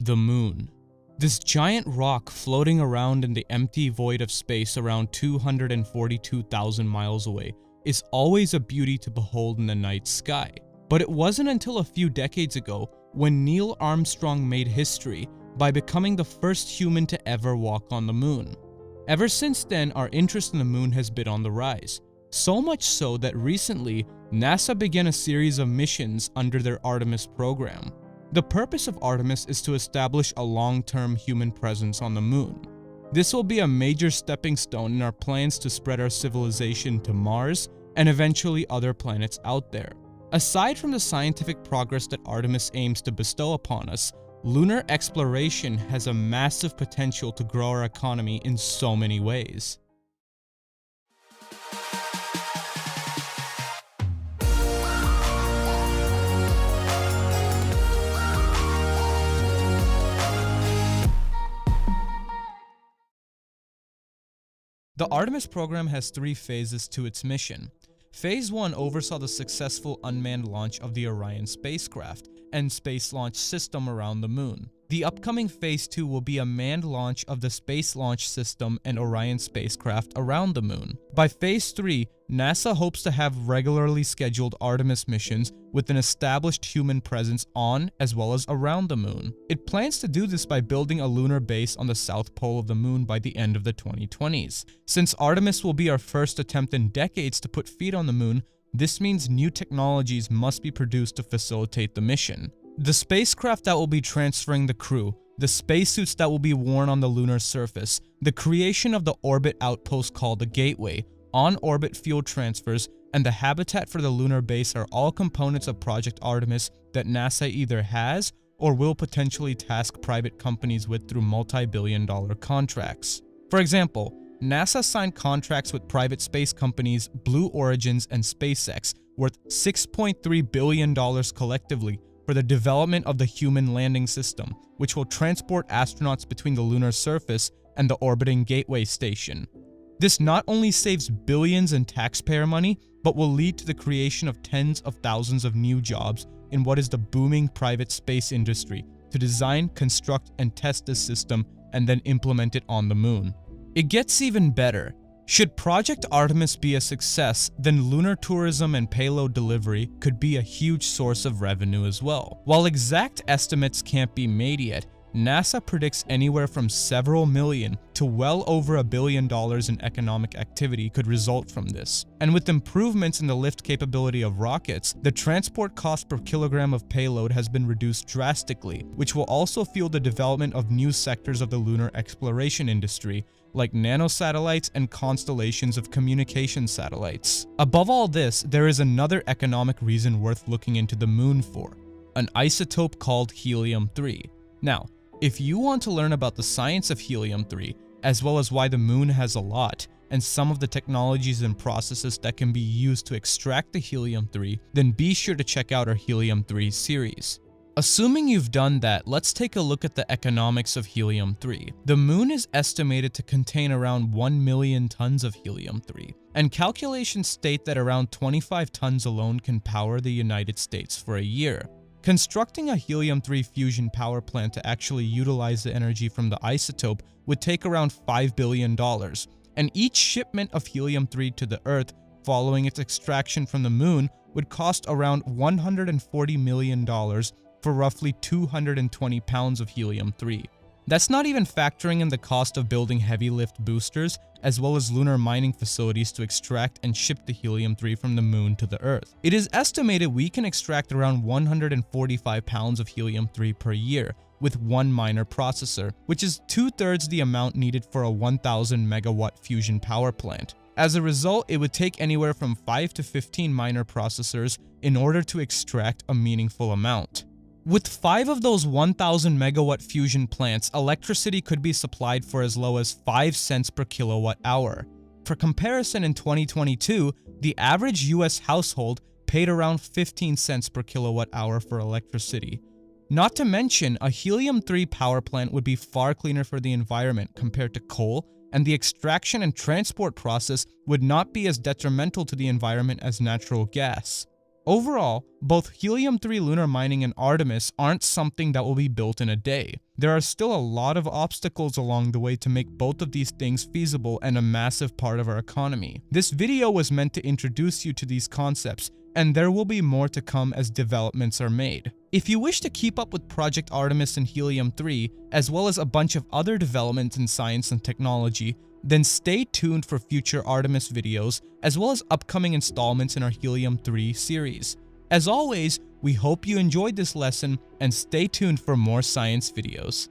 The moon. This giant rock floating around in the empty void of space around 242,000 miles away is always a beauty to behold in the night sky. But it wasn't until a few decades ago when Neil Armstrong made history by becoming the first human to ever walk on the moon. Ever since then, our interest in the moon has been on the rise. So much so that recently, NASA began a series of missions under their Artemis program. The purpose of Artemis is to establish a long-term human presence on the moon. This will be a major stepping stone in our plans to spread our civilization to Mars and eventually other planets out there. Aside from the scientific progress that Artemis aims to bestow upon us, lunar exploration has a massive potential to grow our economy in so many ways. The Artemis program has 3 phases to its mission. Phase 1 oversaw the successful unmanned launch of the Orion spacecraft and space launch system around the moon. The upcoming Phase 2 will be a manned launch of the Space Launch System and Orion spacecraft around the moon. By Phase 3, NASA hopes to have regularly scheduled Artemis missions with an established human presence on as well as around the moon. It plans to do this by building a lunar base on the south pole of the moon by the end of the 2020s. Since Artemis will be our first attempt in decades to put feet on the moon, this means new technologies must be produced to facilitate the mission. The spacecraft that will be transferring the crew, the spacesuits that will be worn on the lunar surface, the creation of the orbit outpost called the Gateway, on-orbit fuel transfers, and the habitat for the lunar base are all components of Project Artemis that NASA either has or will potentially task private companies with through multi-billion-dollar contracts. For example, NASA signed contracts with private space companies Blue Origins and SpaceX worth $6.3 billion collectively for the development of the Human Landing System, which will transport astronauts between the lunar surface and the orbiting Gateway station. This not only saves billions in taxpayer money, but will lead to the creation of tens of thousands of new jobs in what is the booming private space industry to design, construct, and test this system and then implement it on the moon. It gets even better. Should Project Artemis be a success, then lunar tourism and payload delivery could be a huge source of revenue as well. While exact estimates can't be made yet, NASA predicts anywhere from several million to well over $1 billion in economic activity could result from this. And with improvements in the lift capability of rockets, the transport cost per kilogram of payload has been reduced drastically, which will also fuel the development of new sectors of the lunar exploration industry, like nanosatellites and constellations of communication satellites. Above all this, there is another economic reason worth looking into the moon for: an isotope called Helium-3. Now, if you want to learn about the science of Helium-3, as well as why the moon has a lot, and some of the technologies and processes that can be used to extract the Helium-3, then be sure to check out our Helium-3 series. Assuming you've done that, let's take a look at the economics of Helium-3. The moon is estimated to contain around 1 million tons of Helium-3, and calculations state that around 25 tons alone can power the United States for a year. Constructing a Helium-3 fusion power plant to actually utilize the energy from the isotope would take around $5 billion, and each shipment of Helium-3 to the Earth following its extraction from the moon would cost around $140 million for roughly 220 pounds of Helium-3. That's not even factoring in the cost of building heavy lift boosters, as well as lunar mining facilities to extract and ship the Helium-3 from the moon to the Earth. It is estimated we can extract around 145 pounds of Helium-3 per year with one miner processor, which is 2/3 the amount needed for a 1,000 megawatt fusion power plant. As a result, it would take anywhere from 5 to 15 miner processors in order to extract a meaningful amount. With 5 of those 1,000 megawatt fusion plants, electricity could be supplied for as low as 5 cents per kilowatt hour. For comparison, in 2022, the average US household paid around 15 cents per kilowatt hour for electricity. Not to mention, a Helium-3 power plant would be far cleaner for the environment compared to coal, and the extraction and transport process would not be as detrimental to the environment as natural gas. Overall, both Helium-3 lunar mining and Artemis aren't something that will be built in a day. There are still a lot of obstacles along the way to make both of these things feasible and a massive part of our economy. This video was meant to introduce you to these concepts, and there will be more to come as developments are made. If you wish to keep up with Project Artemis and Helium-3, as well as a bunch of other developments in science and technology, then stay tuned for future Artemis videos, as well as upcoming installments in our Helium-3 series. As always, we hope you enjoyed this lesson and stay tuned for more science videos.